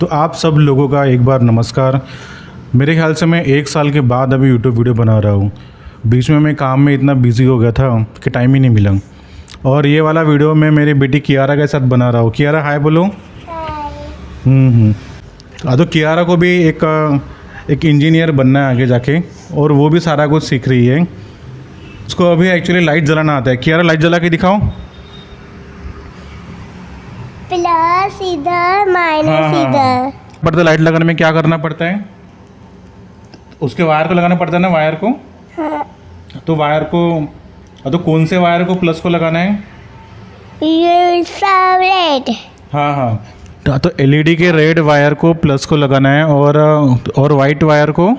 तो आप सब लोगों का एक बार नमस्कार। मेरे ख्याल से मैं 1 साल के बाद अभी यूट्यूब वीडियो बना रहा हूँ। बीच में मैं काम में इतना बिजी हो गया था कि टाइम ही नहीं मिला। और ये वाला वीडियो मैं मेरी बेटी कियारा के साथ बना रहा हूँ। कियारा हाय बोलो। तो कियारा को भी एक इंजीनियर बनना है आगे जाके, और वो भी सारा कुछ सीख रही है। उसको अभी एक्चुअली लाइट जलाना आता है। कियारा लाइट जला के दिखाओ। प्लस इधर माइनस इधर। बट लाइट लगाने में क्या करना पड़ता है? उसके वायर को लगाना पड़ता है ना, वायर को। हाँ। तो वायर को, तो कौन से वायर को प्लस को लगाना है? ये सब रेड। हाँ, तो एलईडी के रेड वायर को प्लस को लगाना है, और वाइट वायर को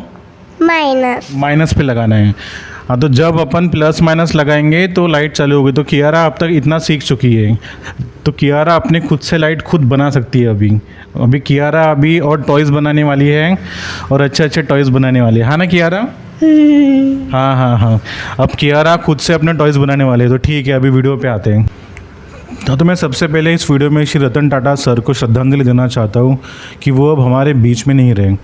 माइनस पे लगाना है। हाँ, तो जब अपन प्लस माइनस लगाएंगे तो लाइट चालू होगी। तो कियारा अब तक इतना सीख चुकी है, तो कियारा अपने खुद से लाइट खुद बना सकती है। अभी कियारा और टॉयज़ बनाने वाली है, और अच्छे अच्छे टॉयज़ बनाने वाली है। हाँ ना कियारा? हाँ, अब कियारा खुद से अपने टॉयज़ बनाने वाले हैं। तो ठीक है, अभी वीडियो पे आते हैं। तो मैं सबसे पहले इस वीडियो में श्री रतन टाटा सर को श्रद्धांजलि देना चाहता हूँ कि वो अब हमारे बीच में नहीं रहे।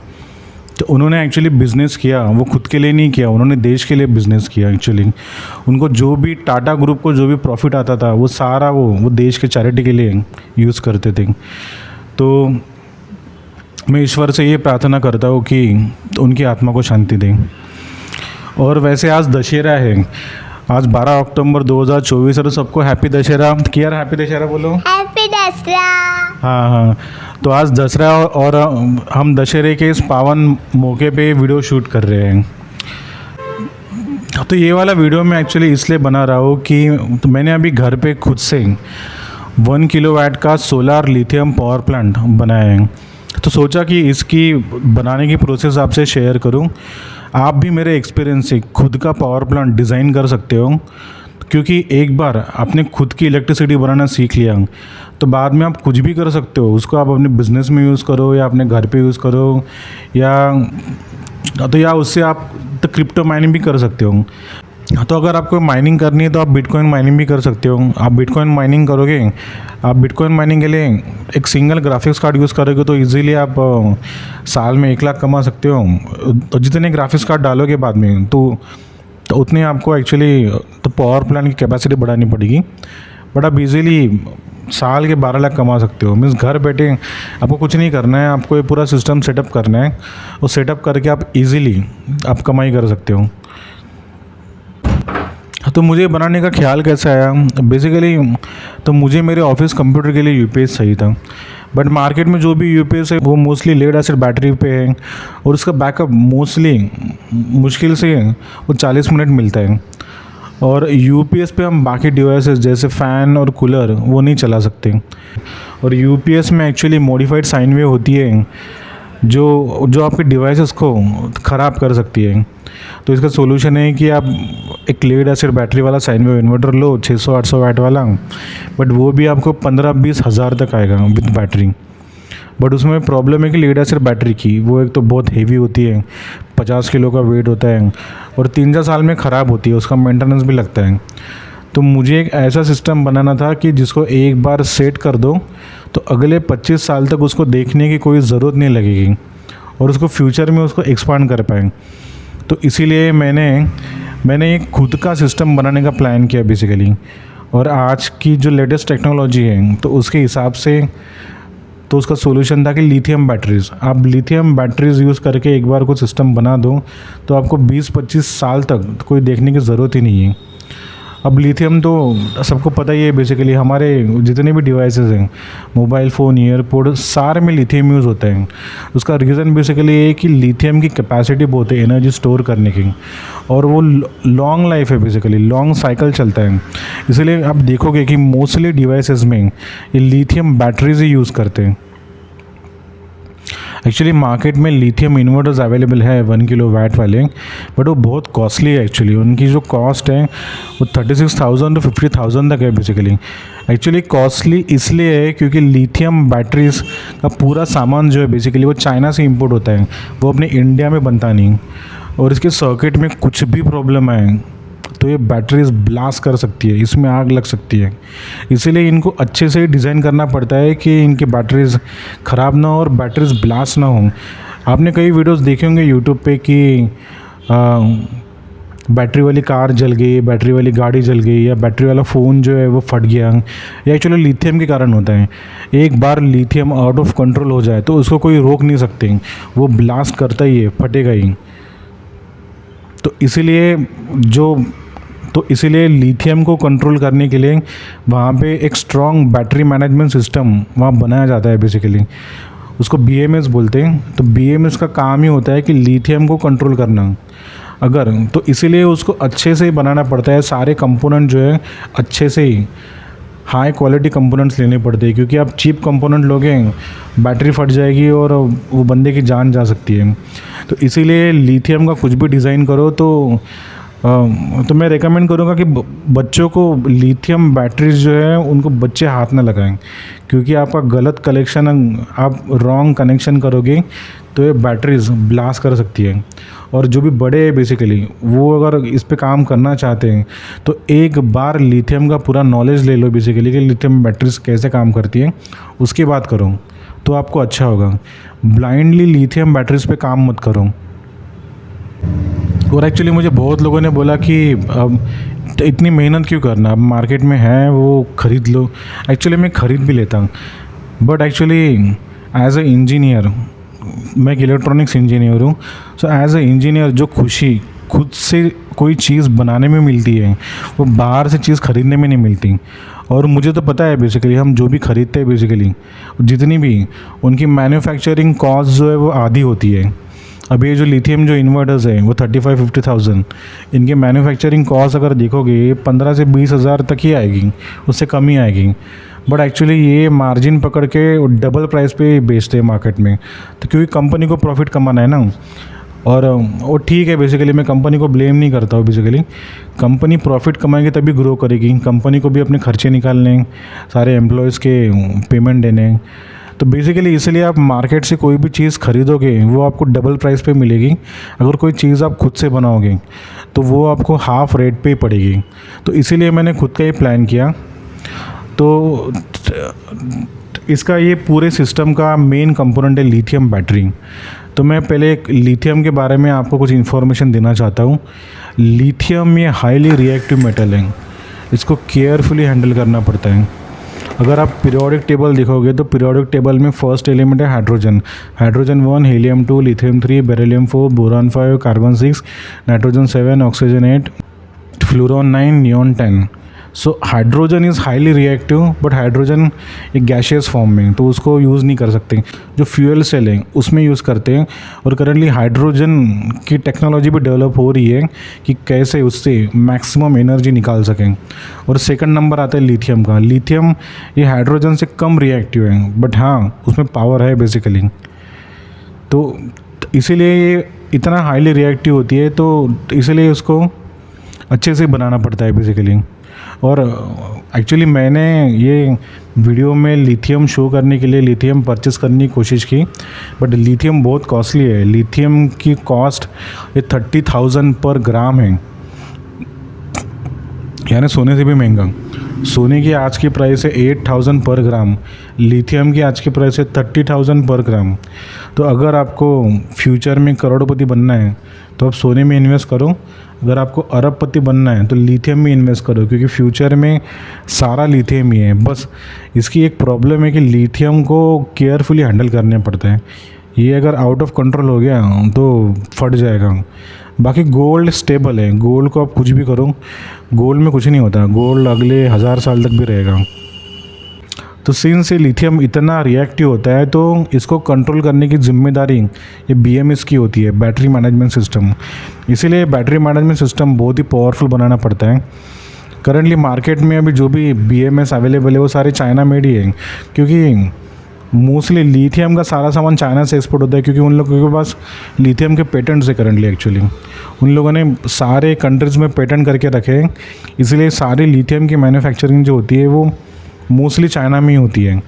तो उन्होंने एक्चुअली बिज़नेस किया, वो खुद के लिए नहीं किया, उन्होंने देश के लिए बिज़नेस किया। एक्चुअली उनको जो भी टाटा ग्रुप को जो भी प्रॉफिट आता था वो सारा वो देश के चैरिटी के लिए यूज़ करते थे। तो मैं ईश्वर से ये प्रार्थना करता हूँ कि उनकी आत्मा को शांति दें। और वैसे आज दशहरा है, आज 12 अक्टूबर 2024 है। तो सबको हैप्पी दशहरा। किया हैप्पी दशहरा बोलो। हैप्पी दशहरा। हाँ, तो आज दशहरा, और हम दशहरे के इस पावन मौके पे वीडियो शूट कर रहे हैं। तो ये वाला वीडियो मैं एक्चुअली इसलिए बना रहा हूँ कि तो मैंने अभी घर पे खुद से 1 किलोवाट का सोलार लिथियम पावर प्लांट बनाया है। तो सोचा कि इसकी बनाने की प्रोसेस आपसे शेयर करूं। आप भी मेरे एक्सपीरियंस से खुद का पावर प्लांट डिज़ाइन कर सकते हो, क्योंकि एक बार आपने खुद की इलेक्ट्रिसिटी बनाना सीख लिया तो बाद में आप कुछ भी कर सकते हो। उसको आप अपने बिज़नेस में यूज़ करो, या अपने घर पे यूज़ करो, या उससे आप तो क्रिप्टो माइनिंग भी कर सकते हो। तो अगर आपको माइनिंग करनी है तो आप बिटकॉइन माइनिंग भी कर सकते हो। आप बिटकॉइन माइनिंग करोगे, आप बिटकॉइन माइनिंग के लिए एक सिंगल ग्राफिक्स कार्ड यूज़ करोगे तो इजीली आप साल में 1 लाख कमा सकते हो। तो जितने ग्राफिक्स कार्ड डालोगे बाद में तो उतने आपको एक्चुअली तो पावर प्लांट की कैपेसिटी बढ़ानी पड़ेगी। बट आप इजीली साल के 12 लाख कमा सकते हो। मीन्स घर बैठे आपको कुछ नहीं करना है, आपको ये पूरा सिस्टम सेटअप करना है, और सेटअप करके आप इजीली आप कमाई कर सकते हो। तो मुझे बनाने का ख्याल कैसे आया? बेसिकली तो मुझे मेरे ऑफिस कंप्यूटर के लिए यूपीएस चाहिए था। बट मार्केट में जो भी यूपीएस है वो मोस्टली लेड एसिड बैटरी पे है, और उसका बैकअप मोस्टली मुश्किल से वो 40 मिनट मिलता है। और यूपीएस पे हम बाकी डिवाइसेस जैसे फ़ैन और कूलर वो नहीं चला सकते। और यूपीएस में एक्चुअली मॉडिफाइड साइन वेव होती है जो आपके डिवाइसेस को ख़राब कर सकती है। तो इसका सोल्यूशन है कि आप एक लेड एसिड बैटरी वाला साइन वेव इन्वर्टर लो, 600-800 वाट वाला। बट वो भी आपको 15-20 हज़ार तक आएगा विद बैटरी। बट उसमें प्रॉब्लम है कि लेड एसिड बैटरी की वो एक तो बहुत हेवी होती है, 50 किलो का वेट होता है, और 3-4 साल में ख़राब होती है, उसका मेंटेनेंस भी लगता है। तो मुझे एक ऐसा सिस्टम बनाना था कि जिसको एक बार सेट कर दो तो अगले 25 साल तक उसको देखने की कोई ज़रूरत नहीं लगेगी, और उसको फ्यूचर में उसको एक्सपांड कर पाएँ। तो इसीलिए मैंने एक खुद का सिस्टम बनाने का प्लान किया बेसिकली। और आज की जो लेटेस्ट टेक्नोलॉजी है तो उसके हिसाब से तो उसका सोल्यूशन था कि लिथियम बैटरीज़। आप लिथियम बैटरीज़ यूज़ करके एक बार कुछ सिस्टम बना दो तो आपको 20-25 साल तक कोई देखने की ज़रूरत ही नहीं है। अब लिथियम तो सबको पता ही है, बेसिकली हमारे जितने भी डिवाइसेस हैं, मोबाइल फ़ोन, ईयरपोड, सारे में लिथियम यूज़ होता है। उसका रीज़न बेसिकली ये है कि लिथियम की कैपेसिटी बहुत है एनर्जी स्टोर करने की, और वो लॉन्ग लाइफ है, बेसिकली लॉन्ग साइकिल चलता है। इसलिए आप देखोगे कि मोस्टली डिवाइसेस में ये लिथियम बैटरीज ही यूज़ करते हैं। एक्चुअली मार्केट में लिथियम इन्वर्टर्स अवेलेबल है 1 किलोवाट वाले, बट वो बहुत कॉस्टली है। एक्चुअली उनकी जो कॉस्ट है वो 36,000 to 50,000 तक है बेसिकली। एक्चुअली कॉस्टली इसलिए है क्योंकि लिथियम बैटरीज का पूरा सामान जो है बेसिकली वो चाइना से इंपोर्ट होता है, वो अपने इंडिया में बनता नहीं। और इसके सर्किट में कुछ भी प्रॉब्लम है तो ये बैटरीज ब्लास्ट कर सकती है, इसमें आग लग सकती है। इसीलिए इनको अच्छे से डिज़ाइन करना पड़ता है कि इनकी बैटरीज ख़राब ना हो और बैटरीज ब्लास्ट ना हो। आपने कई वीडियोस देखे होंगे यूट्यूब पे कि बैटरी वाली कार जल गई, बैटरी वाली गाड़ी जल गई, या बैटरी वाला फ़ोन जो है वो फट गया। या एक्चुअली लिथियम के कारण होता है। एक बार लिथियम आउट ऑफ कंट्रोल हो जाए तो उसको कोई रोक नहीं सकते, वो ब्लास्ट करता ही है, फटेगा ही। तो इसीलिए लिथियम को कंट्रोल करने के लिए वहाँ पे एक स्ट्रॉन्ग बैटरी मैनेजमेंट सिस्टम वहाँ बनाया जाता है बेसिकली। उसको BMS बोलते हैं। तो BMS का काम ही होता है कि लिथियम को कंट्रोल करना। तो इसीलिए उसको अच्छे से ही बनाना पड़ता है। सारे कंपोनेंट जो है अच्छे से ही हाई क्वालिटी कंपोनेंट्स लेने पड़ते हैं, क्योंकि आप चीप कंपोनेंट लोगे बैटरी फट जाएगी और वो बंदे की जान जा सकती है। तो इसीलिए लिथियम का कुछ भी डिज़ाइन करो तो मैं रेकमेंड करूँगा कि बच्चों को लिथियम बैटरीज जो है उनको बच्चे हाथ ना लगाएं, क्योंकि आपका गलत आप रॉन्ग कनेक्शन करोगे तो ये बैटरीज ब्लास्ट कर सकती है। और जो भी बड़े हैं बेसिकली वो अगर इस पे काम करना चाहते हैं तो एक बार लिथियम का पूरा नॉलेज ले लो बेसिकली कि लिथियम बैटरीज कैसे काम करती है, उसके बाद करो तो आपको अच्छा होगा। ब्लाइंडली लिथियम बैटरीज पे काम मत करो। और एक्चुअली मुझे बहुत लोगों ने बोला कि अब इतनी मेहनत क्यों करना, अब मार्केट में है वो ख़रीद लो। एक्चुअली मैं ख़रीद भी लेता हूँ, but actually as a engineer, मैं एक इलेक्ट्रॉनिक्स इंजीनियर हूँ। सो एज ए इंजीनियर जो खुशी खुद से कोई चीज़ बनाने में मिलती है वो बाहर से चीज़ ख़रीदने में नहीं मिलती। और मुझे तो पता है बेसिकली हम जो भी ख़रीदते हैं बेसिकली जितनी भी उनकी मैन्युफैक्चरिंग कॉस्ट जो है वो आधी होती है। अब ये जो लिथियम जो इन्वर्टर्स है वो 35-50,000, इनके मैन्युफैक्चरिंग कॉस्ट अगर देखोगे 15 से 20 हज़ार तक ही आएगी, उससे कम ही आएगी। बट एक्चुअली ये मार्जिन पकड़ के डबल प्राइस पे बेचते हैं मार्केट में, तो क्योंकि कंपनी को प्रॉफिट कमाना है ना। और वो ठीक है, बेसिकली मैं कंपनी को ब्लेम नहीं करता हूँ। बेसिकली कंपनी प्रॉफिट कमाएगी तभी ग्रो करेगी, कंपनी को भी अपने खर्चे निकालने, सारे एम्प्लॉयज़ के पेमेंट देने। तो बेसिकली इसलिए आप मार्केट से कोई भी चीज़ खरीदोगे वो आपको डबल प्राइस पे मिलेगी। अगर कोई चीज़ आप खुद से बनाओगे तो वो आपको हाफ रेट पे ही पड़ेगी। तो इसीलिए मैंने खुद का ही प्लान किया। तो इसका ये पूरे सिस्टम का मेन कंपोनेंट है लिथियम बैटरी। तो मैं पहले एक लिथियम के बारे में आपको कुछ इन्फॉर्मेशन देना चाहता हूँ। लिथियम ये हाईली रिएक्टिव मेटल है, इसको केयरफुली हैंडल करना पड़ता है। अगर आप पीरियोडिक टेबल देखोगे तो पीरियोडिक टेबल में फर्स्ट एलिमेंट है hydrogen, hydrogen 1, helium 2, lithium 3, beryllium 4, boron 5, carbon 6, nitrogen 7, oxygen 8, फ्लोरॉन 9, neon 10। So hydrogen is highly reactive, but hydrogen एक गैशियस फॉर्म में, तो उसको यूज़ नहीं कर सकते। जो फ्यूल सेल है उसमें यूज़ करते हैं। और करंटली हाइड्रोजन की टेक्नोलॉजी भी डेवलप हो रही है कि कैसे उससे मैक्सिमम एनर्जी निकाल सकें। और सेकंड नंबर आता है लिथियम का। लिथियम ये हाइड्रोजन से कम रिएक्टिव है, बट हाँ उसमें पावर है बेसिकली। तो इसीलिए ये इतना हाईली रिएक्टिव होती है, तो इसीलिए उसको अच्छे से बनाना पड़ता है बेसिकली। और एक्चुअली मैंने ये वीडियो में लिथियम शो करने के लिए लिथियम परचेस करने की कोशिश की, बट लिथियम बहुत कॉस्टली है। लिथियम की कॉस्ट ये 30,000 पर ग्राम है, यानी सोने से भी महंगा। सोने की आज की प्राइस है 8,000 पर ग्राम, लिथियम की आज की प्राइस है 30,000 पर ग्राम। तो अगर आपको फ्यूचर में करोड़पति बनना है तो आप सोने में इन्वेस्ट करो, अगर आपको अरबपति बनना है तो लिथियम में इन्वेस्ट करो, क्योंकि फ्यूचर में सारा लिथियम ही है। बस इसकी एक प्रॉब्लम है कि लिथियम को केयरफुली हैंडल करने पड़ता है। ये अगर आउट ऑफ कंट्रोल हो गया तो फट जाएगा। बाकी गोल्ड स्टेबल है, गोल्ड को आप कुछ भी करो, गोल्ड में कुछ नहीं होता, गोल्ड अगले 1000 साल तक भी रहेगा। तो सिंस ये लिथियम इतना रिएक्टिव होता है तो इसको कंट्रोल करने की जिम्मेदारी ये BMS की होती है, बैटरी मैनेजमेंट सिस्टम। इसीलिए बैटरी मैनेजमेंट सिस्टम बहुत ही पावरफुल बनाना पड़ता है। करंटली मार्केट में अभी जो भी BMS अवेलेबल है वो सारे चाइना मेड ही है, क्योंकि मोस्टली लिथियम का सारा सामान चाइना से एक्सपोर्ट होता है, क्योंकि उन लोगों के पास लिथियम के पेटेंट्स है करंटली। एक्चुअली उन लोगों ने सारे कंट्रीज़ में पेटेंट करके रखे हैं, इसलिए सारी लिथियम की मैन्युफैक्चरिंग जो होती है वो मोस्टली चाइना में ही होती है।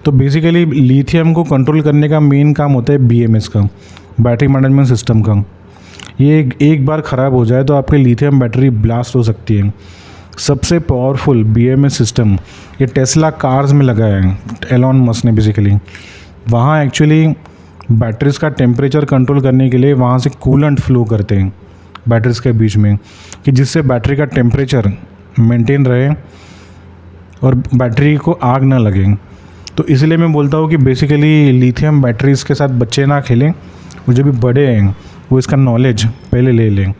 तो बेसिकली लिथियम को कंट्रोल करने का मेन काम होता है BMS का, बैटरी मैनेजमेंट सिस्टम का। ये एक बार ख़राब हो जाए तो आपकी लिथियम बैटरी ब्लास्ट हो सकती है। सबसे पावरफुल BMS सिस्टम ये टेस्ला कार्स में लगा है एलॉन मस्क ने बेसिकली। वहाँ एक्चुअली बैटरीज़ का टेम्परेचर कंट्रोल करने के लिए वहाँ से कूलेंट फ्लो करते हैं बैटरीज़ के बीच में, कि जिससे बैटरी का टेम्परेचर मेंटेन रहे और बैटरी को आग ना लगे। तो इसलिए मैं बोलता हूँ कि बेसिकली लिथियम बैटरीज़ के साथ बच्चे ना खेलें, वो जो भी बड़े हैं वो इसका नॉलेज पहले ले लें।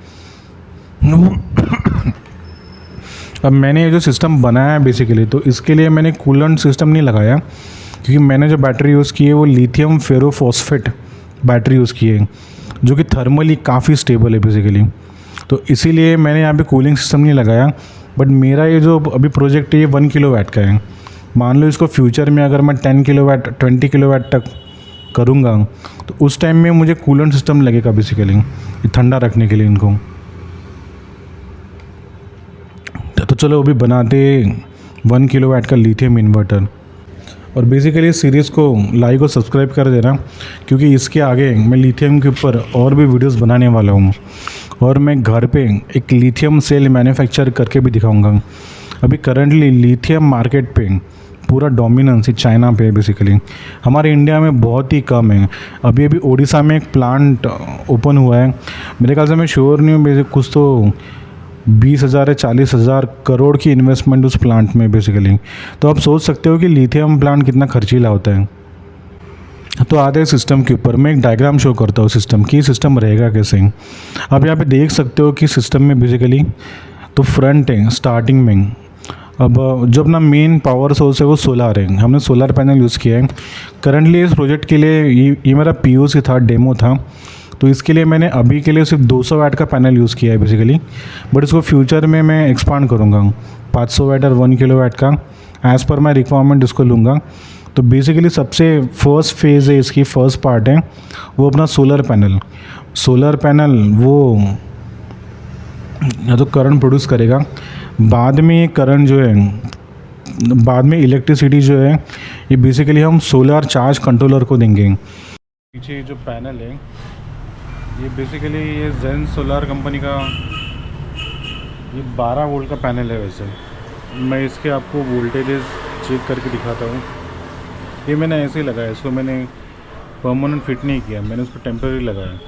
अब मैंने ये जो सिस्टम बनाया है बेसिकली, तो इसके लिए मैंने कूलेंट सिस्टम नहीं लगाया, क्योंकि मैंने जो बैटरी यूज़ की है वो लिथियम फेरोफॉस्फेट बैटरी यूज़ की है, जो कि थर्मली काफ़ी स्टेबल है बेसिकली। तो इसीलिए मैंने यहाँ पे कूलिंग सिस्टम नहीं लगाया। बट मेरा ये जो अभी प्रोजेक्ट है ये 1 किलोवाट का है। मान लो इसको फ्यूचर में अगर मैं 10 किलोवाट 20 किलोवाट तक करूँगा तो उस टाइम में मुझे कूलेंट सिस्टम लगेगा बेसिकली, ये ठंडा रखने के लिए इनको। तो चलो वो भी बनाते 1 किलोवाट का लिथियम इन्वर्टर। और बेसिकली इस सीरीज़ को लाइक और सब्सक्राइब कर देना, क्योंकि इसके आगे मैं लिथियम के ऊपर और भी वीडियोस बनाने वाला हूँ। और मैं घर पे एक लिथियम सेल मैन्युफैक्चर करके भी दिखाऊंगा। अभी करंटली लिथियम मार्केट पे पूरा डोमिनेंस चाइना पे बेसिकली, हमारे इंडिया में बहुत ही कम है। अभी अभी उड़ीसा में एक प्लांट ओपन हुआ है, मेरे ख्याल से मैं श्योर नहीं हूँ, कुछ तो 20,000 या 40,000 करोड़ की इन्वेस्टमेंट उस प्लांट में बेसिकली। तो आप सोच सकते हो कि लिथियम प्लांट कितना खर्चीला होता है। तो आते हैं सिस्टम के ऊपर। मैं एक डायग्राम शो करता हूँ सिस्टम की, सिस्टम रहेगा कैसे। आप यहाँ पे देख सकते हो कि सिस्टम में बेसिकली तो फ्रंट है स्टार्टिंग में। अब जो अपना मेन पावर सोर्स है वो सोलर है, हमने सोलर पैनल यूज़ किया है। करंटली इस प्रोजेक्ट के लिए ये मेरा POC था, डेमो था, तो इसके लिए मैंने अभी के लिए सिर्फ 200 वाट का पैनल यूज़ किया है बेसिकली। बट इसको फ्यूचर में मैं एक्सपांड करूँगा 500 वाट और 1 किलोवाट का, एज़ पर माई रिक्वायरमेंट इसको लूँगा। तो बेसिकली सबसे फर्स्ट फेज़ है इसकी, फर्स्ट पार्ट है वो अपना सोलर पैनल। सोलर पैनल वो या तो करंट प्रोड्यूस करेगा, बाद में ये करंट जो है, बाद में इलेक्ट्रिसिटी जो है ये बेसिकली हम सोलर चार्ज कंट्रोलर को देंगे। पीछे जो पैनल है ये बेसिकली ये जेन सोलर कंपनी का ये 12 वोल्ट का पैनल है। वैसे मैं इसके आपको वोल्टेजेस चेक करके दिखाता हूँ। ये मैंने ऐसे ही लगाया, इसको मैंने परमानेंट फिट नहीं किया, मैंने उसको टेम्परेरी लगाया।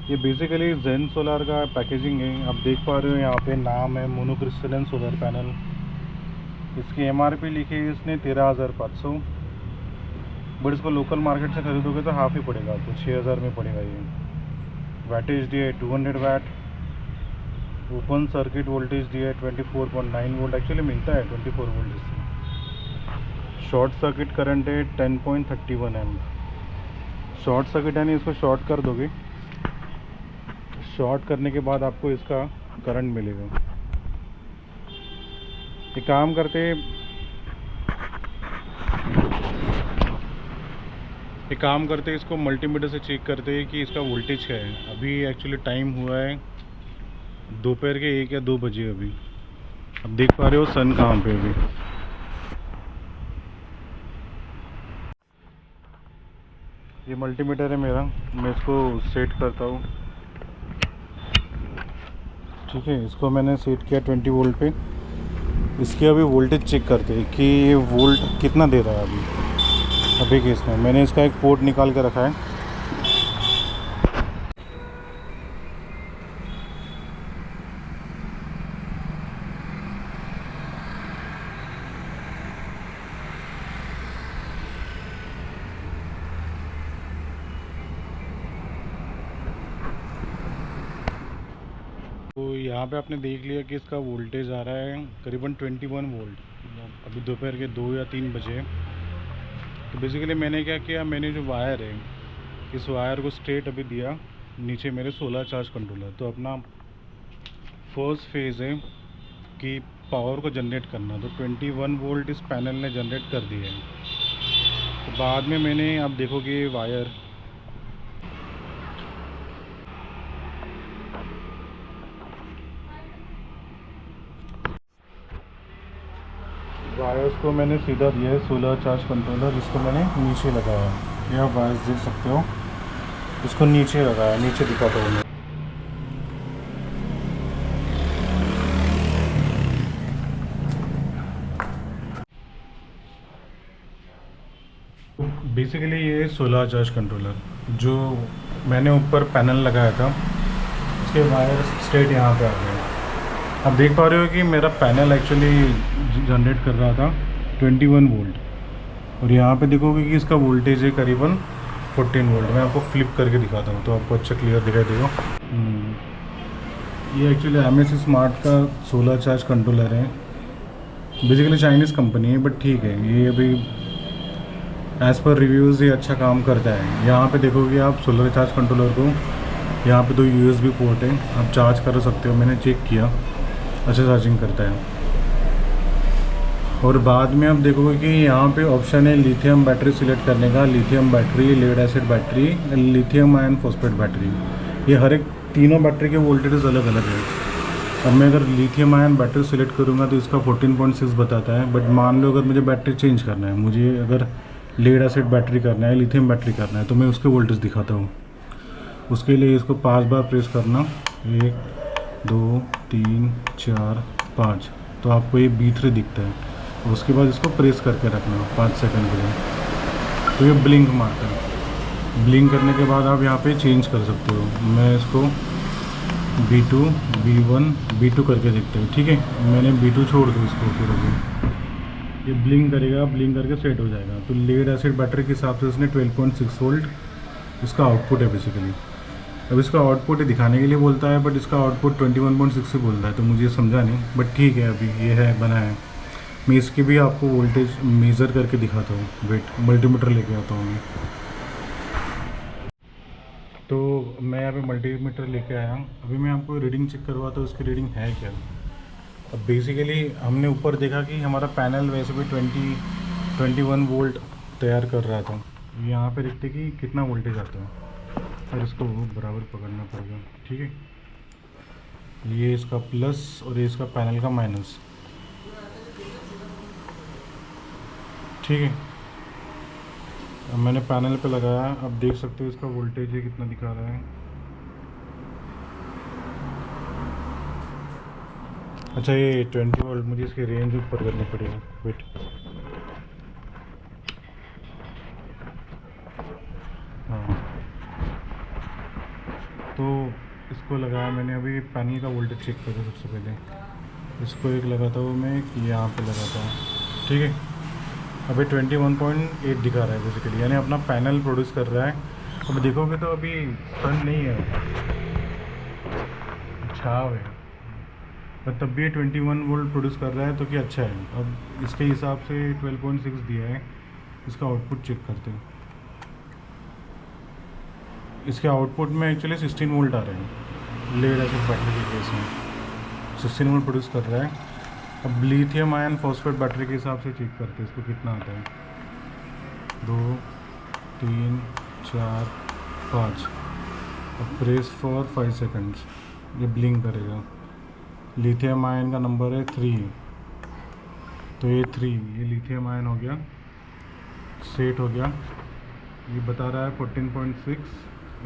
ये बेसिकली जेन सोलर का पैकेजिंग है, आप देख पा रहे हो यहाँ पे नाम है मोनोक्रिस्टलन सोलर पैनल। इसकी MRP लिखी है इसने 13,500, बट इसको लोकल मार्केट से खरीदोगे तो हाफ ही पड़ेगा आपको, 6,000 में पड़ेगा ये। वैटेज दिया है 200 वाट, ओपन सर्किट वोल्टेज दिया है 24.9 वोल्ट, एक्चुअली मिलता है 24 वोल्ट इससे। शॉर्ट सर्किट करंट है 10.31 एम्प। शॉर्ट सर्किट यानी इसको शॉर्ट कर दोगे, शॉर्ट करने के बाद आपको इसका करंट मिलेगा। ये काम करते इसको मल्टीमीटर से चेक करते हैं कि इसका वोल्टेज क्या है। अभी एक्चुअली टाइम हुआ है दोपहर के 1 या 2 बजे। अभी अब देख पा रहे हो सन कहाँ पे अभी। ये मल्टीमीटर है मेरा, मैं इसको सेट करता हूँ। ठीक है, इसको मैंने सेट किया 20 वोल्ट पे। इसके अभी वोल्टेज चेक करते हैं कि ये वोल्ट कितना दे रहा है अभी केस में। मैंने इसका एक पोर्ट निकाल के रखा है। तो यहाँ पे आपने देख लिया कि इसका वोल्टेज आ रहा है करीबन 21 वोल्ट। अभी दोपहर के 2 या 3 बजे। तो बेसिकली मैंने क्या किया, मैंने जो वायर है इस वायर को स्ट्रेट अभी दिया नीचे मेरे सोलर चार्ज कंट्रोलर। तो अपना फर्स्ट फेज़ है कि पावर को जनरेट करना, तो 21 वोल्ट इस पैनल ने जनरेट कर दिया है। तो बाद में मैंने, आप देखोगे वायर वायर्स को मैंने सीधा दिया है सोलर चार्ज कंट्रोलर, इसको मैंने नीचे लगाया है। ये आप वायर्स देख सकते हो, इसको नीचे लगाया, नीचे दिखाता हूँ मैं। बेसिकली ये सोलर चार्ज कंट्रोलर जो मैंने ऊपर पैनल लगाया था, उसके वायर स्ट्रेट यहाँ पे आ गए। आप देख पा रहे हो कि मेरा पैनल एक्चुअली जनरेट कर रहा था 21 वोल्ट, और यहाँ पे देखोगे कि इसका वोल्टेज है करीबन 14 वोल्ट। मैं आपको फ्लिप करके दिखाता हूँ तो आपको अच्छा क्लियर दिखाई देगा। ये एक्चुअली MSC स्मार्ट का सोलर चार्ज कंट्रोलर है। बेसिकली चाइनीज़ कंपनी है, बट ठीक है, ये अभी एज़ पर रिव्यूज़ ये अच्छा काम करता है। यहाँ पे देखोगे आप सोलर चार्ज कंट्रोलर को, यहाँ पे 2 USB पोर्ट है, आप चार्ज कर सकते हो। मैंने चेक किया, अच्छा चार्जिंग करता है। और बाद में आप देखोगे कि यहाँ पे ऑप्शन है लिथियम बैटरी सिलेक्ट करने का, lithium battery, lead acid battery, lithium ion phosphate battery. ये हर एक तीनों बैटरी के वोल्टेज अलग अलग है। अब मैं अगर लिथियम आयन बैटरी सिलेक्ट करूँगा तो इसका 14.6 बताता है। बट मान लो अगर मुझे बैटरी चेंज करना है, मुझे अगर लेड एसिड बैटरी करना है, लिथियम बैटरी करना है, तो मैं उसके वोल्टेज दिखाता हूँ। उसके लिए इसको 5 बार प्रेस करना, 1 2 3 4 5, तो आपको ये B3 दिखता है। उसके बाद इसको प्रेस करके रखना 5 सेकंड के लिए, तो ये ब्लिंक मारता है। ब्लिंक करने के बाद आप यहाँ पे चेंज कर सकते हो। मैं इसको B2 B1 B2 करके देखते हैं, ठीक है। मैंने B2 छोड़ दूँ इसको, फिर अभी ये ब्लिंक करेगा, ब्लिंक करके सेट हो जाएगा। तो लेड एसिड बैटरी के हिसाब से इसने 12.6 वोल्ट इसका आउटपुट है बेसिकली। अब इसका आउटपुट दिखाने के लिए बोलता है, बट इसका आउटपुट 21.6 से बोलता है, तो मुझे समझा नहीं, बट ठीक है, अभी ये है, बना है। मैं इसकी भी आपको वोल्टेज मेज़र करके दिखाता हूँ। वेट, मल्टीमीटर लेके आता हूँ मैं। तो मैं यहाँ पे मल्टीमीटर लेके आया। अभी मैं आपको रीडिंग चेक करवाता हूँ, उसकी रीडिंग है क्या। अब बेसिकली हमने ऊपर देखा कि हमारा पैनल वैसे भी 21 वोल्ट तैयार कर रहा था। यहाँ पे देखते कि कितना वोल्टेज आता है, और इसको बराबर पकड़ना पड़ेगा, ठीक है। ये इसका प्लस और ये इसका पैनल का माइनस, ठीक है। अब मैंने पैनल पे लगाया, अब देख सकते हो इसका वोल्टेज है कितना दिखा रहा है। अच्छा, ये 20 वोल्ट, मुझे इसकी रेंज ऊपर करनी पड़ेगी। वेट, हाँ, तो इसको लगाया मैंने। अभी पैनल का वोल्टेज चेक करो सबसे पहले। इसको एक लगाता हूँ मैं, यहाँ पे लगाता हूँ, ठीक है। अभी 21.8 दिखा रहा है बेसिकली, यानी अपना पैनल प्रोड्यूस कर रहा है। अब देखोगे तो अभी सन नहीं है, छाव है, पर तब भी 21 वोल्ट प्रोड्यूस कर रहा है, तो क्या अच्छा है। अब इसके हिसाब से 12.6 दिया है। इसका आउटपुट चेक करते हैं। इसके आउटपुट में एक्चुअली 16 वोल्ट आ रहे हैं। लेड एसिड बैटरी के केस में 16 वोल्ट प्रोड्यूस कर रहा है। अब लिथियम आयन फॉस्फेट बैटरी के हिसाब से चेक करते हैं इसको कितना आता है। 2 3 4 5। अब प्रेस फॉर 5 सेकंड्स, ये ब्लिंक करेगा। लिथियम आयन का नंबर है 3, तो ये 3, ये लिथियम आयन हो गया, सेट हो गया। ये बता रहा है 14.6।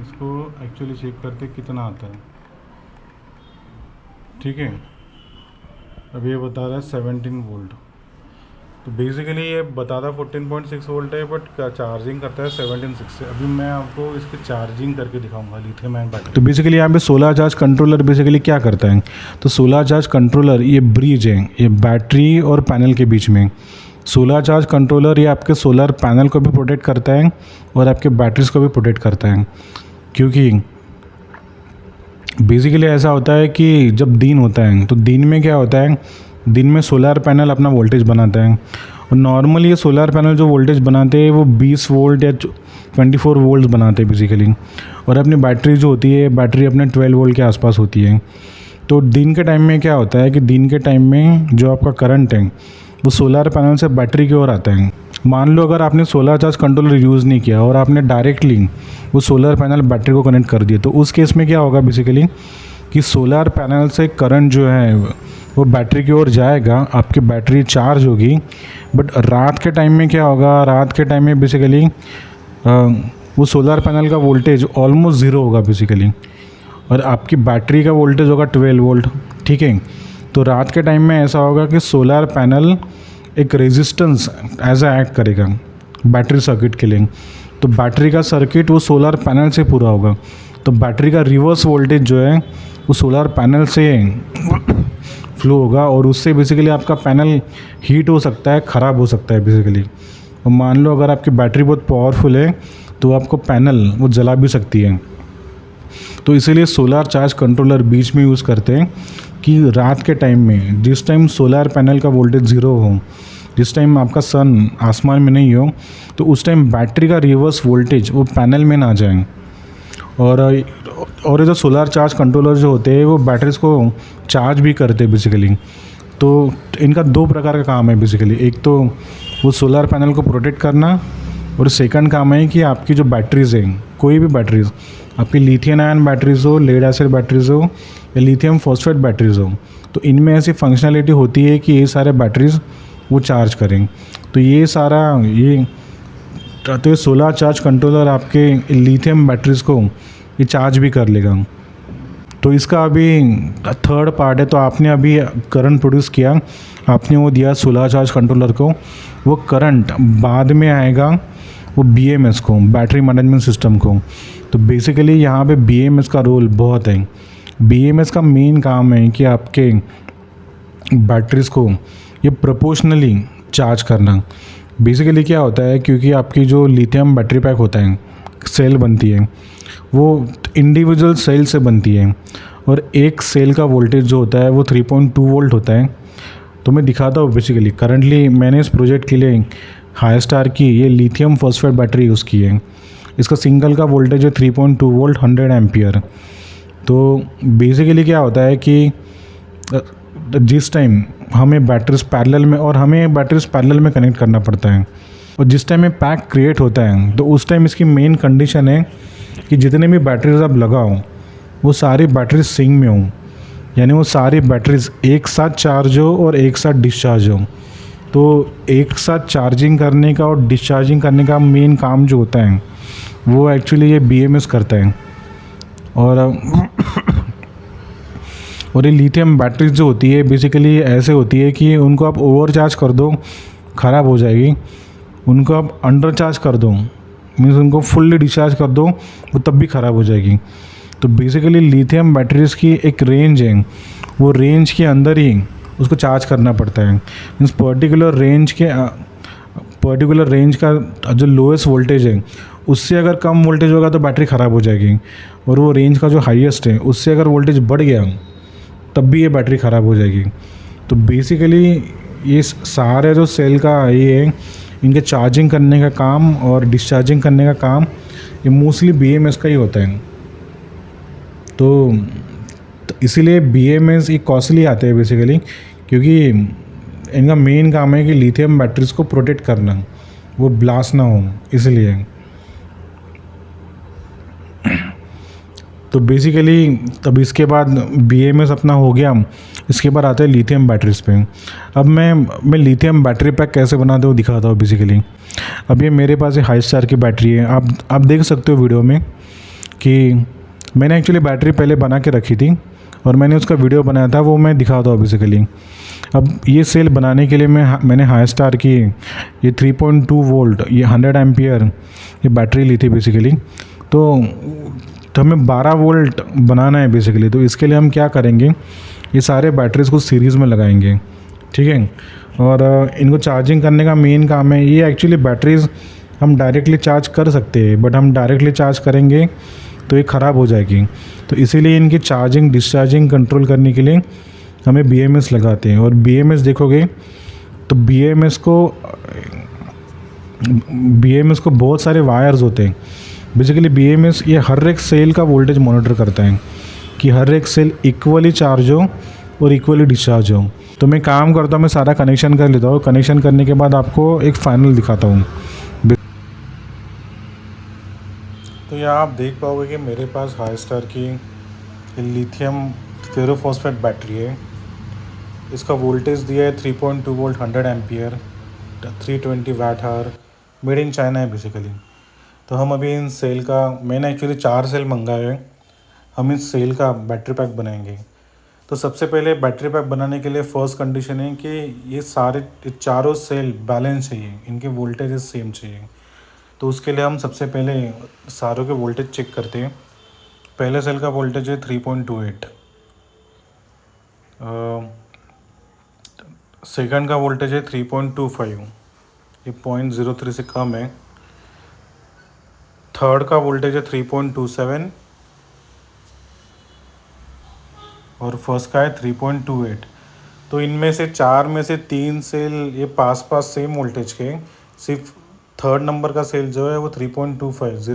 इसको एक्चुअली चेक करते कितना आता है, ठीक है। अब ये बता रहा है 17 वोल्ट। तो बेसिकली ये बताता 14.6 वोल्ट है, बट चार्जिंग करता है 17.6 से। अभी मैं आपको इसकी चार्जिंग करके दिखाऊंगा लिथियम आयन बैटरी। तो बेसिकली यहाँ पे सोलर चार्ज कंट्रोलर बेसिकली क्या करता है, तो सोलर चार्ज कंट्रोलर ये ब्रिज है, ये बैटरी और पैनल के बीच में। सोलर चार्ज कंट्रोलर ये आपके सोलर पैनल को भी प्रोटेक्ट करता है और आपके बैटरीज को भी प्रोटेक्ट करता है। क्योंकि बेसिकली ऐसा होता है कि जब दिन होता है तो दिन में क्या होता है, दिन में सोलर पैनल अपना वोल्टेज बनाता है, और नॉर्मली ये सोलर पैनल जो वोल्टेज बनाते हैं वो 20 वोल्ट या 24 वोल्ट बनाते हैं बेसिकली। और अपनी बैटरी जो होती है, बैटरी अपने 12 वोल्ट के आसपास होती है। तो दिन के टाइम में क्या होता है कि दिन के टाइम में जो आपका करंट है वो सोलर पैनल से बैटरी की ओर आता है। मान लो अगर आपने सोलर चार्ज कंट्रोलर यूज़ नहीं किया और आपने डायरेक्टली वो सोलर पैनल बैटरी को कनेक्ट कर दिया, तो उस केस में क्या होगा बेसिकली कि सोलर पैनल से करंट जो है वो बैटरी की ओर जाएगा, आपकी बैटरी चार्ज होगी। बट रात के टाइम में क्या होगा, रात के टाइम में बेसिकली वो सोलर पैनल का वोल्टेज ऑलमोस्ट ज़ीरो होगा बेसिकली, और आपकी बैटरी का वोल्टेज होगा 12 वोल्ट, ठीक है। तो रात के टाइम में ऐसा होगा कि सोलर पैनल एक रेजिस्टेंस एज अ एक्ट करेगा बैटरी सर्किट के लिए। तो बैटरी का सर्किट वो सोलर पैनल से पूरा होगा, तो बैटरी का रिवर्स वोल्टेज जो है वो सोलर पैनल से फ्लो होगा, और उससे बेसिकली आपका पैनल हीट हो सकता है, ख़राब हो सकता है बेसिकली। और मान लो अगर आपकी बैटरी बहुत पावरफुल है तो आपको पैनल वो जला भी सकती है। तो इसीलिए सोलर चार्ज कंट्रोलर बीच में यूज़ करते हैं कि रात के टाइम में जिस टाइम सोलर पैनल का वोल्टेज ज़ीरो हो, जिस टाइम आपका सन आसमान में नहीं हो, तो उस टाइम बैटरी का रिवर्स वोल्टेज वो पैनल में ना जाए। और ये जो सोलर चार्ज कंट्रोलर जो होते हैं वो बैटरीज को चार्ज भी करते हैं बेसिकली। तो इनका दो प्रकार का काम है बेसिकली, एक तो वो सोलर पैनल को प्रोटेक्ट करना, और सेकंड काम है कि आपकी जो बैटरीज़ हैं, कोई भी बैटरीज़, आपकी लिथियम आयन बैटरीज़ हो, लेड एसिड बैटरीज़ हो या लिथियम फॉस्फेट बैटरीज़ हो, तो इनमें ऐसी फंक्शनैलिटी होती है कि ये सारे बैटरीज़ वो चार्ज करें। तो ये सारा तो ये सोलर चार्ज कंट्रोलर आपके लिथियम बैटरीज़ को ये चार्ज भी कर लेगा। तो इसका अभी थर्ड पार्ट है। तो आपने अभी करंट प्रोड्यूस किया, आपने वो दिया सोलर चार्ज कंट्रोलर को, वो करंट बाद में आएगा वो BMS को, बैटरी मैनेजमेंट सिस्टम को। तो बेसिकली यहाँ पे BMS का रोल बहुत है। BMS का मेन काम है कि आपके बैटरीज़ को ये प्रोपोर्शनली चार्ज करना। बेसिकली क्या होता है, क्योंकि आपकी जो लिथियम बैटरी पैक होता है, सेल बनती है, वो इंडिविजुअल सेल से बनती है, और एक सेल का वोल्टेज जो होता है वो 3.2 वोल्ट होता है। तो मैं दिखाता हूँ बेसिकली, करंटली मैंने इस प्रोजेक्ट के लिए हाईस्टार की ये लिथियम फॉस्फेट बैटरी यूज़ की है। इसका सिंगल का वोल्टेज है 3.2 वोल्ट 100 एम्पियर। तो बेसिकली क्या होता है कि जिस टाइम हमें बैटरीज पैरेलल में, और हमें बैटरीज पैरेलल में कनेक्ट करना पड़ता है, और जिस टाइम में पैक क्रिएट होता है तो उस टाइम इसकी मेन कंडीशन है कि जितने भी बैटरीज आप लगाओ वो सारी बैटरीज सिंक में हो, यानी वो सारी बैटरीज एक साथ चार्ज हो और एक साथ डिस्चार्ज हो। तो एक साथ चार्जिंग करने का और डिस्चार्जिंग करने का मेन काम जो होता है वो एक्चुअली ये BMS करता है। और ये लिथियम बैटरीज जो होती है बेसिकली ऐसे होती है कि उनको आप ओवर चार्ज कर दो ख़राब हो जाएगी, उनको आप अंडर चार्ज कर दो, मीन्स उनको फुल्ली डिस्चार्ज कर दो, वो तब भी ख़राब हो जाएगी। तो बेसिकली लिथियम बैटरीज़ की एक रेंज है, वो रेंज के अंदर ही उसको चार्ज करना पड़ता है। मीन्स पर्टिकुलर रेंज का जो लोएस्ट वोल्टेज है उससे अगर कम वोल्टेज होगा तो बैटरी ख़राब हो जाएगी, और वो रेंज का जो हाईएस्ट है उससे अगर वोल्टेज बढ़ गया तब भी ये बैटरी ख़राब हो जाएगी। तो बेसिकली ये सारे जो सेल का ये है, इनके चार्जिंग करने का काम और डिस्चार्जिंग करने का काम ये मोस्टली BMS का ही होता है। तो इसीलिए BMS एक कॉस्टली आते हैं बेसिकली, क्योंकि इनका मेन काम है कि लिथियम बैटरीज़ को प्रोटेक्ट करना, वो ब्लास्ट ना हो, इसलिए। तो बेसिकली तब इसके बाद BMS अपना हो गया, इसके बाद आते हैं लिथियम बैटरीज़ पे। अब मैं लिथियम बैटरी पैक कैसे बनाते हो दिखाता हूँ बेसिकली। अब ये मेरे पास हाईस्टार की बैटरी है, आप देख सकते हो वीडियो में कि मैंने एक्चुअली बैटरी पहले बना के रखी थी और मैंने उसका वीडियो बनाया था, वो मैं दिखाता हूँ बेसिकली। अब ये सेल बनाने के लिए मैंने हाईस्टार की ये 3.2 वोल्ट ये 100 एम्पियर ये बैटरी ली थी बेसिकली। तो हमें 12 वोल्ट बनाना है बेसिकली। तो इसके लिए हम क्या करेंगे, ये सारे बैटरीज़ को सीरीज़ में लगाएंगे, ठीक है। और इनको चार्जिंग करने का मेन काम है, ये एक्चुअली बैटरीज़ हम डायरेक्टली चार्ज कर सकते हैं, बट हम डायरेक्टली चार्ज करेंगे तो ये ख़राब हो जाएगी। तो इसीलिए इनकी चार्जिंग डिस्चार्जिंग कंट्रोल करने के लिए हमें BMS लगाते हैं। और BMS देखोगे तो BMS को बहुत सारे वायर्स होते हैं। बेसिकली BMS ये हर एक सेल का वोल्टेज मॉनिटर करता है कि हर एक सेल इक्वली चार्ज हो और इक्वली डिस्चार्ज हो। तो मैं काम करता हूँ, मैं सारा कनेक्शन कर लेता हूँ। कनेक्शन करने के बाद आपको एक फाइनल दिखाता हूँ। तो यहाँ आप देख पाओगे कि मेरे पास हाईस्टार की लिथियम फेरोफॉस्फेट बैटरी है। इसका वोल्टेज दिया है 3.2 volt 100 ampere 320 watt hour, made in China है बेसिकली। तो हम अभी इन सेल का, मैंने एक्चुअली 4 सेल मंगाए हैं, हम इस सेल का बैटरी पैक बनाएंगे। तो सबसे पहले बैटरी पैक बनाने के लिए फर्स्ट कंडीशन है कि ये चारों सेल बैलेंस चाहिए, इनके वोल्टेज सेम चाहिए। तो उसके लिए हम सबसे पहले सारों के वोल्टेज चेक करते हैं। पहले सेल का वोल्टेज है 3.28, सेकंड का वोल्टेज है 3.25, ये 0.03 से कम है। थर्ड का वोल्टेज है 3.27 और फर्स्ट का है 3.28। तो इनमें से 4 में से 3 सेल ये पास पास सेम वोल्टेज के, सिर्फ थर्ड नंबर का सेल जो है वो 3.25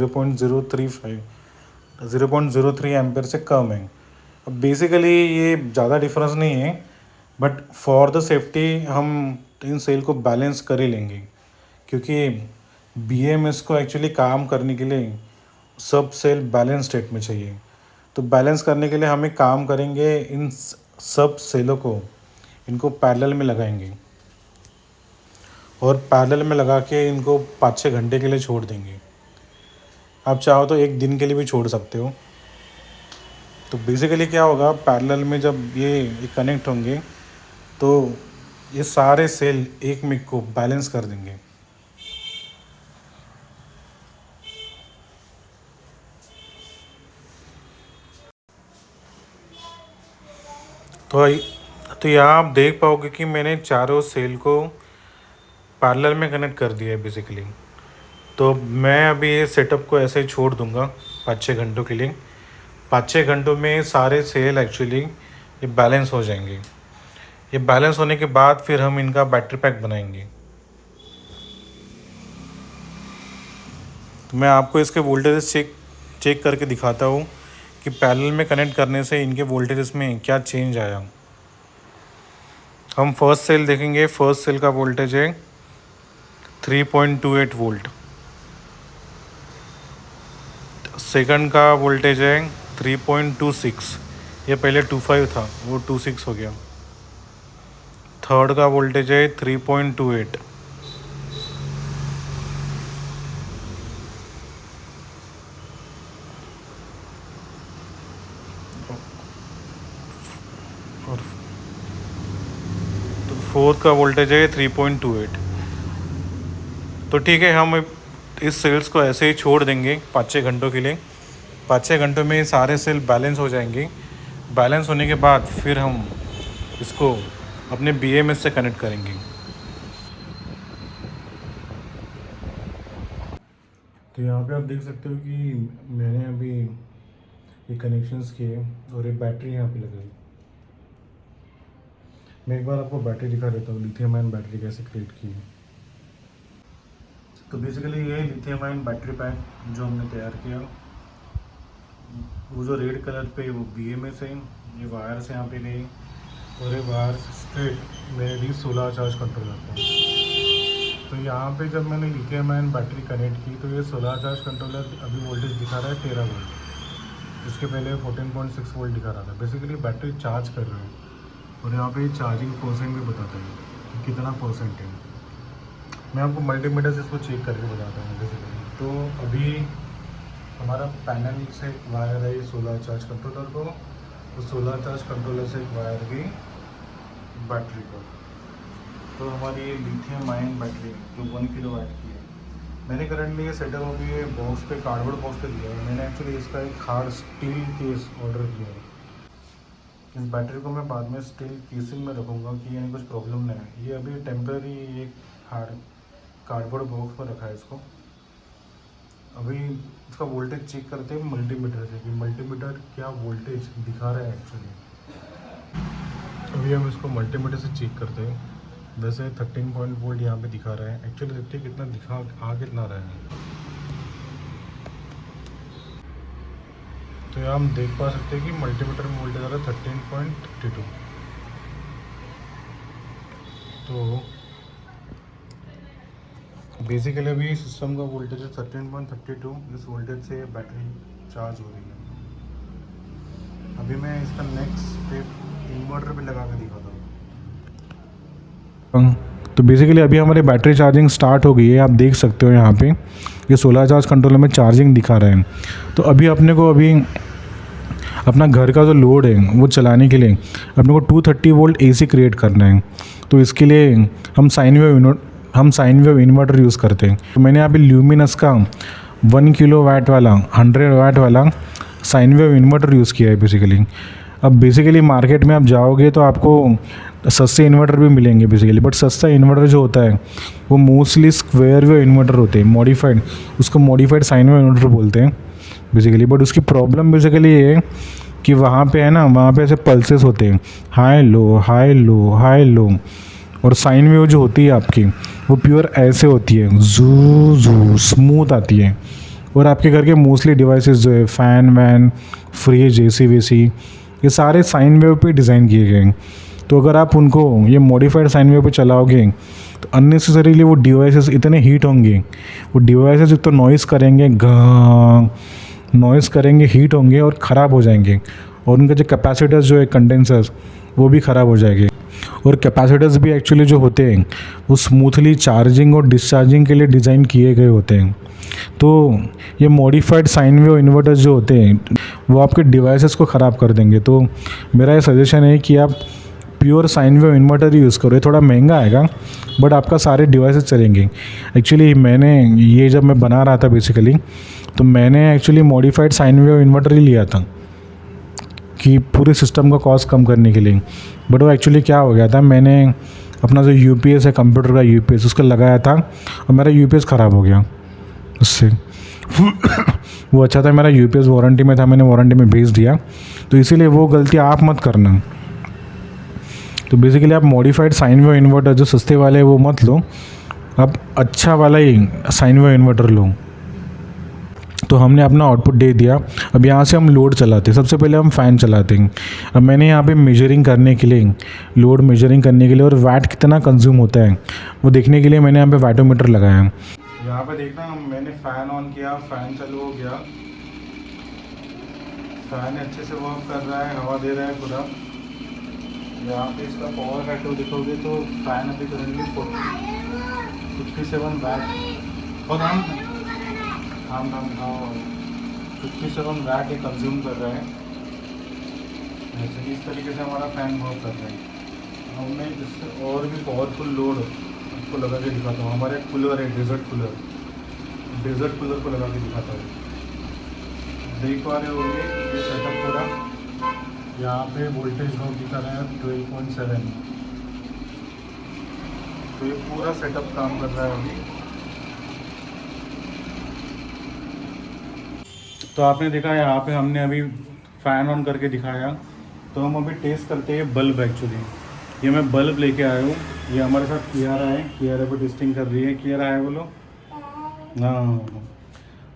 0.03 एम्पेयर से कम है। अब बेसिकली ये ज़्यादा डिफरेंस नहीं है, बट फॉर द सेफ्टी हम इन सेल को बैलेंस कर ही लेंगे, क्योंकि BMS को एक्चुअली काम करने के लिए सब सेल बैलेंस स्टेट में चाहिए। तो बैलेंस करने के लिए हम एक काम करेंगे, इन सब सेलों को इनको पैरेलल में लगाएंगे और पैरेलल में लगा के इनको 5-6 घंटे के लिए छोड़ देंगे। आप चाहो तो एक दिन के लिए भी छोड़ सकते हो। तो बेसिकली क्या होगा, पैरेलल में जब ये कनेक्ट होंगे तो ये सारे सेल एक में को बैलेंस कर देंगे। तो यहाँ आप देख पाओगे कि मैंने चारों सेल को पैरेलल में कनेक्ट कर दिया है बेसिकली। तो मैं अभी ये सेटअप को ऐसे ही छोड़ दूँगा 5-6 घंटों के लिए। 5-6 घंटों में सारे सेल एक्चुअली ये बैलेंस हो जाएंगे। ये बैलेंस होने के बाद फिर हम इनका बैटरी पैक बनाएंगे। तो मैं आपको इसके वोल्टेज चेक करके दिखाता हूँ कि पैरेलल में कनेक्ट करने से इनके वोल्टेज में क्या चेंज आया। हम फर्स्ट सेल देखेंगे। फर्स्ट सेल का वोल्टेज है 3.28 वोल्ट। सेकंड का वोल्टेज है 3.26, ये पहले 25 था वो 26 हो गया। थर्ड का वोल्टेज है 3.28। और तो फोर्थ का वोल्टेज है 3.28। तो ठीक है, हम इस सेल्स को ऐसे ही छोड़ देंगे 5-6 घंटों के लिए। 5-6 घंटों में सारे सेल बैलेंस हो जाएंगे। बैलेंस होने के बाद फिर हम इसको अपने BMS से कनेक्ट करेंगे। तो यहाँ पे आप देख सकते हो कि मैंने अभी ये कनेक्शंस किए और ये बैटरी यहाँ पे लगाई। मैं एक बार आपको बैटरी दिखा देता हूँ, लिथियम आयन बैटरी कैसे क्रिएट की। तो बेसिकली ये लिथियम आयन बैटरी पैक जो हमने तैयार किया, वो जो रेड कलर पे वो BMS है, ये वायर्स यहाँ पे गई और ये वायर स्ट्रेट मेरे लिए सोलर चार्ज कंट्रोलर था। तो यहाँ पे जब मैंने लिथियम आयन बैटरी कनेक्ट की तो ये सोलर चार्ज कंट्रोलर अभी वोल्टेज दिखा रहा है 13 वोल्ट। इसके पहले 14.6 वोल्ट दिखा रहा था। बेसिकली बैटरी चार्ज कर रहे हो और यहाँ पे चार्जिंग परसेंट भी बताता है कि कितना परसेंट है। मैं आपको मल्टीमीटर से इसको चेक करके बताता हूँ बेसिकली। तो अभी हमारा पैनल से एक वायर है सोलर चार्ज कंट्रोलर को, तो सोलर चार्ज कंट्रोलर से एक वायर गई बैटरी को। तो हमारी ये लिथियम आयन बैटरी जो 1 किलोवाट की है, मैंने करंटली ये सेटअप अभी ये बॉक्स पे, कार्डबोर्ड बॉक्स पे दिया है। मैंने एक्चुअली इसका एक हार्ड स्टील केस ऑर्डर किया है। इस बैटरी को मैं बाद में स्टील केसिंग में रखूँगा कि यानी कुछ प्रॉब्लम नहीं है। ये अभी टेम्प्रेरी एक हार्ड कार्डबोर्ड बॉक्स पर रखा है इसको। अभी इसका वोल्टेज चेक करते हैं मल्टीमीटर से कि मल्टीमीटर क्या वोल्टेज दिखा रहा है एक्चुअली। अभी हम इसको मल्टीमीटर से चेक करते हैं। वैसे 13 पॉइंट वोल्ट यहाँ पे दिखा रहा है। एक्चुअली देखते हैं कितना कितना रहा है। तो यहाँ हम देख पा सकते हैं कि मल्टीमीटर में वोल्टेज आ रहा है 13.32। तो बेसिकली अभी सिस्टम का वोल्टेज है 13.32। इस वोल्टेज से बैटरी चार्ज हो रही है। अभी मैं इसका नेक्स्ट स्टेप इन्वर्टर पे लगा के दिखाता हूँ। तो बेसिकली अभी हमारी बैटरी चार्जिंग स्टार्ट हो गई है, आप देख सकते हो यहाँ पे ये सोलर चार्ज कंट्रोलर में चार्जिंग दिखा रहा है। तो अभी अपने को अपना घर का जो लोड है वो चलाने के लिए अपने को 230 वोल्ट AC क्रिएट करना है। तो इसके लिए हम साइन वेव इन्वर्टर यूज़ करते हैं। तो मैंने अभी ल्यूमिनस का 1 किलोवाट वाला 100 वाट वाला साइन वेव इन्वर्टर यूज़ किया है बेसिकली। अब बेसिकली मार्केट में आप जाओगे तो आपको सस्ते इन्वर्टर भी मिलेंगे बेसिकली, बट सस्ता इन्वर्टर जो होता है वो मोस्टली स्क्वायर वेव इन्वर्टर होते हैं, मॉडिफाइड, उसको मॉडिफाइड साइन वेव इन्वर्टर बोलते हैं बेसिकली। बट उसकी प्रॉब्लम बेसिकली ये है कि वहाँ पे है ना, वहाँ पे ऐसे पल्सेस होते हैं, high low high low high low, और साइन वेव जो होती है आपकी वो प्योर ऐसे होती है, जू जू स्मूथ आती है। और आपके घर के मोस्टली डिवाइसेस जो है फ़ैन वैन फ्रिज AC वेसी ये सारे साइन वेव पे डिज़ाइन किए गए हैं। तो अगर आप उनको ये मॉडिफाइड साइन वेव पे चलाओगे तो अननेसेसरीली वो डिवाइसेस इतने हीट होंगे, वो डिवाइसेस एक तो नॉइज़ करेंगे, नॉइज़ करेंगे, हीट होंगे और ख़राब हो जाएंगे। और उनके जो कैपेसिटर्स जो है कंडेंसर्स वो भी ख़राब हो जाएंगे। और कैपेसिटर्स भी एक्चुअली जो होते हैं वो स्मूथली चार्जिंग और डिस्चार्जिंग के लिए डिज़ाइन किए गए होते हैं। तो ये मॉडिफाइड साइन वेव इन्वर्टर्स जो होते हैं वो आपके डिवाइसेस को ख़राब कर देंगे। तो मेरा ये सजेशन है कि आप प्योर साइन वेव इन्वर्टर ही यूज़ करो। ये थोड़ा महंगा आएगा बट आपका सारे डिवाइसेस चलेंगे। एक्चुअली मैंने ये जब मैं बना रहा था बेसिकली, तो मैंने actually modified sine wave inverter ही लिया था कि पूरे सिस्टम का कॉस्ट कम करने के लिए। बट वो एक्चुअली क्या हो गया था, मैंने अपना जो UPS है कंप्यूटर का UPS उसको लगाया था और मेरा UPS ख़राब हो गया उससे। वो अच्छा था मेरा UPS वारंटी में था, मैंने वारंटी में भेज दिया। तो इसीलिए वो गलती आप मत करना। तो बेसिकली आप मॉडिफाइड साइन वेव इन्वर्टर जो सस्ते वाले हैं वो मत लो, आप अच्छा वाला ही साइन वेव इन्वर्टर लो। तो हमने अपना आउटपुट दे दिया। अब यहाँ से हम लोड चलाते हैं। सबसे पहले हम फ़ैन चलाते हैं। अब मैंने यहाँ पे मेजरिंग करने के लिए, लोड मेजरिंग करने के लिए और वाट कितना कंज्यूम होता है वो देखने के लिए मैंने यहाँ पे वाटोमीटर लगाया। यहाँ पे देखना, मैंने फ़ैन ऑन किया, फ़ैन चालू हो गया, फ़ैन अच्छे से वर्क कर रहा है, हवा दे रहा है पूरा। यहाँ पे इसका पावर फैक्टर देखोगे तो फ़ैन अभी करंटली 57 वाट और हम 57 वाट ये कंज्यूम कर रहा है। ऐसे इस तरीके से हमारा फ़ैन वर्क कर रहा है। अब मैं इससे और भी पावरफुल लोड आपको लगा के दिखाता हूँ। हमारे कूलर है, डेजर्ट कूलर को लगा के दिखाता हूँ। देख पा रहे होंगे ये सेटअप पूरा, यहाँ पे वोल्टेज ड्रॉप दिखा रहा है 12.7। तो ये पूरा सेटअप काम कर रहा है अभी। तो आपने देखा यहाँ पे हमने अभी फ़ैन ऑन करके दिखाया। तो हम अभी टेस्ट करते हैं बल्ब। एक्चुअली ये मैं बल्ब लेके आया हूँ। ये हमारे साथ कियारा है, कियारा पर टेस्टिंग कर रही है। कियारा है बोलो। हाँ,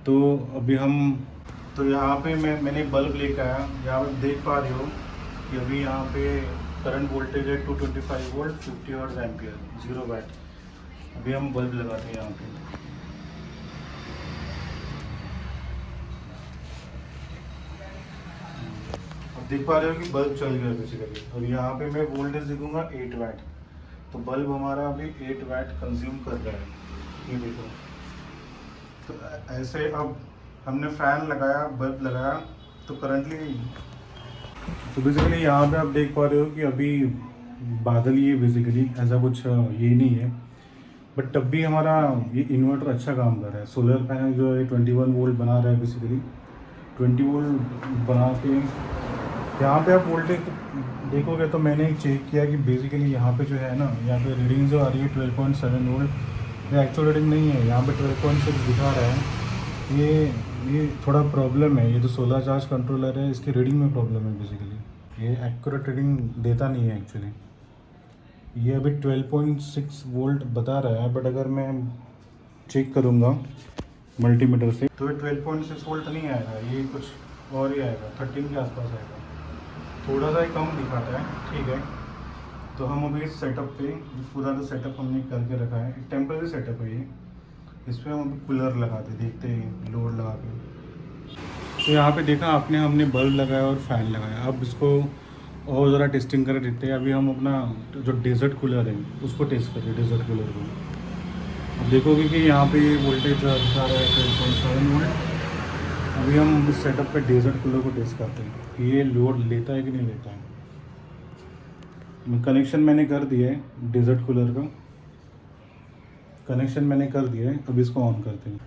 तो अभी तो यहाँ पे मैंने बल्ब लेके आया। यहाँ पे देख पा रहे हो कि अभी यहाँ पे करंट वोल्टेज है 225 वोल्ट 50 हर्ट्ज एम्पियर 0 वाट। अभी हम बल्ब लगाते हैं यहाँ पे। देख पा रहे हो कि बल्ब चल गया बेसिकली। और यहाँ पे मैं वोल्टेज देखूंगा 8 वाट। तो बल्ब हमारा अभी 8 वाट कंज्यूम कर रहा है। ये देखो। तो ऐसे अब हमने फ़ैन लगाया, बल्ब लगाया, तो करंटली तो बेसिकली यहाँ पे आप देख पा रहे हो कि अभी बादल ही है बेसिकली, ऐसा कुछ ये नहीं है। बट तब भी हमारा ये इन्वर्टर अच्छा काम कर रहा है। सोलर पैनल जो है 21 वोल्ट बना रहा है बेसिकली। 20 वोल्ट बना के यहाँ पे आप वोल्टेज देखोगे तो मैंने चेक किया कि बेसिकली यहाँ पे जो है ना, यहाँ पे रीडिंग जो आ रही है 12.7 वोल्ट, ये एक्चुअल रीडिंग नहीं है। यहाँ पे 12.6 दिखा रहा है। ये थोड़ा प्रॉब्लम है। ये जो सोलर चार्ज कंट्रोलर है इसकी रीडिंग में प्रॉब्लम है बेसिकली। ये एक्यूरेट रीडिंग देता नहीं है एक्चुअली। ये अभी 12.6 वोल्ट बता रहा है, बट अगर मैं चेक करूँगा मल्टीमीटर से तो ये 12.6 वोल्ट नहीं आएगा, ये कुछ और ही आएगा, 13 के आसपास आएगा। थोड़ा सा ही कम दिखाता है, ठीक है। तो हम अभी इस सेटअप पे, पूरा जो सेटअप हमने करके रखा है, एक टेम्परेरी सेटअप है ये। इस पर हम अभी कूलर लगाते देखते हैं लोड लगा के। तो यहाँ पे देखा आपने, हमने बल्ब लगाया और फ़ैन लगाया। अब इसको और ज़रा टेस्टिंग कर देते हैं। अभी हम अपना जो डेजर्ट कूलर है उसको टेस्ट करें, डेजर्ट कूलर को। अब देखोगे कि यहाँ पे वोल्टेज दिखा रहा है 12.7 वोल्ट। अभी हम इस सेटअप पे डेजर्ट कूलर को टेस्ट करते हैं कि ये लोड लेता है कि नहीं लेता है। कनेक्शन मैंने कर दिया है डेजर्ट कूलर का, कनेक्शन मैंने कर दिया है। अब इसको ऑन करते हैं।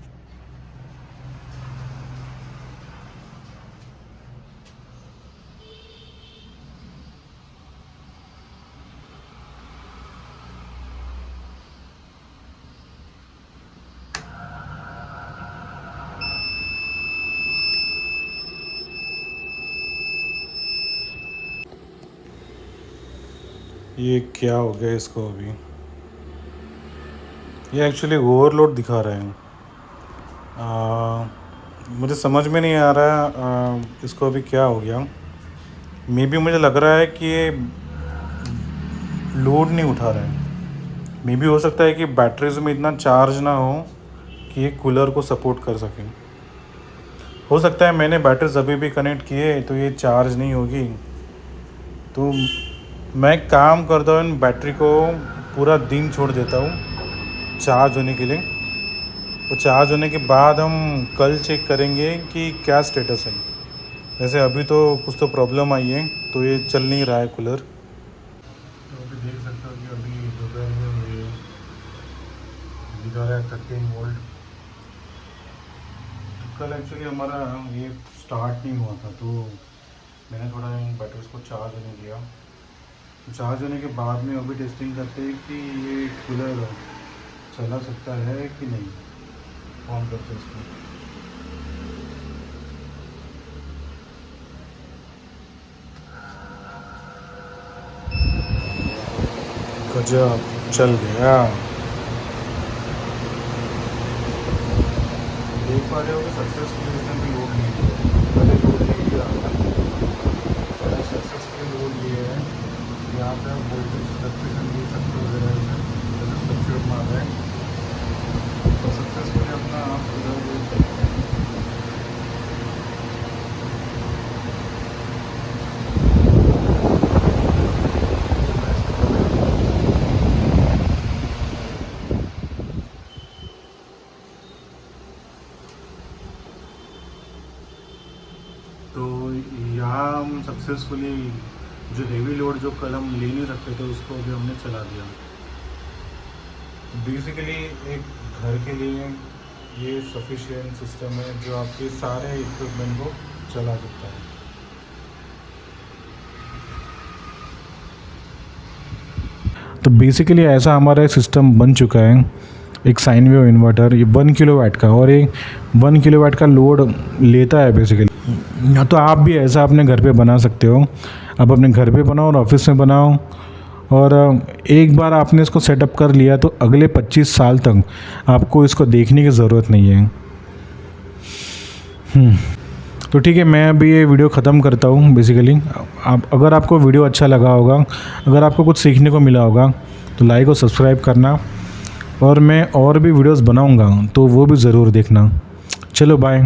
ये क्या हो गया इसको अभी, ये एक्चुअली ओवरलोड दिखा रहे हैं। मुझे समझ में नहीं आ रहा इसको अभी क्या हो गया। मे बी मुझे लग रहा है कि ये लोड नहीं उठा रहा है। मे बी हो सकता है कि बैटरीज में इतना चार्ज ना हो कि ये कूलर को सपोर्ट कर सके। हो सकता है मैंने बैटरीज अभी भी कनेक्ट किए तो ये चार्ज नहीं होगी। तो मैं काम करता हूँ, बैटरी को पूरा दिन छोड़ देता हूँ चार्ज होने के लिए। वो चार्ज होने के बाद हम कल चेक करेंगे कि क्या स्टेटस है। वैसे अभी तो कुछ तो प्रॉब्लम आई है तो ये चल नहीं रहा है कूलर। तो अभी देख सकते हो कि अभी दोपहर में ये दिखा रहा है 13 वोल्ट। कल एक्चुअली हमारा ये स्टार्ट नहीं हुआ था तो मैंने थोड़ा बैटरीज को चार्ज होने दिया। चार्ज होने के बाद में अभी टेस्टिंग करते हैं कि ये कूलर चला सकता है कि नहीं। ऑन करते हैं इसको। गजब चल गया। देख पा रहे हो कि सक्सेसफुली इसने भी लोड नहीं किया। पहले लोड नहीं किया पहले सक्सेसफुली लोड लिए है। यहाँ पे आप वोल्टेज फ्लक्चुएशन देख सकते हो वगैरह जैसे फ्लक्चुएट मार रहा है तो सक्सेसफुली अपना आप कूलर यूज करते हैं। तो यहाँ हम सक्सेसफुली जो हेवी लोड जो कल हम ले नहीं सकते थे उसको अभी हमने चला दिया। बेसिकली एक घर के लिए ये सफिशिएंट सिस्टम है जो आपके सारे इक्विपमेंट को चला सकता है। तो बेसिकली ऐसा हमारा सिस्टम बन चुका है। एक साइन वेव इन्वर्टर, ये 1 किलोवाट का, और ये 1 किलोवाट का लोड लेता है बेसिकली। तो आप भी ऐसा अपने घर पे बना सकते हो। आप अपने घर पे बनाओ और ऑफिस में बनाओ, और एक बार आपने इसको सेटअप कर लिया तो अगले 25 साल तक आपको इसको देखने की ज़रूरत नहीं है। तो ठीक है, मैं अभी ये वीडियो ख़त्म करता हूँ। बेसिकली अगर आपको वीडियो अच्छा लगा होगा, अगर आपको कुछ सीखने को मिला होगा तो लाइक और सब्सक्राइब करना, और मैं और भी वीडियोस बनाऊँगा तो वो भी ज़रूर देखना। चलो बाय।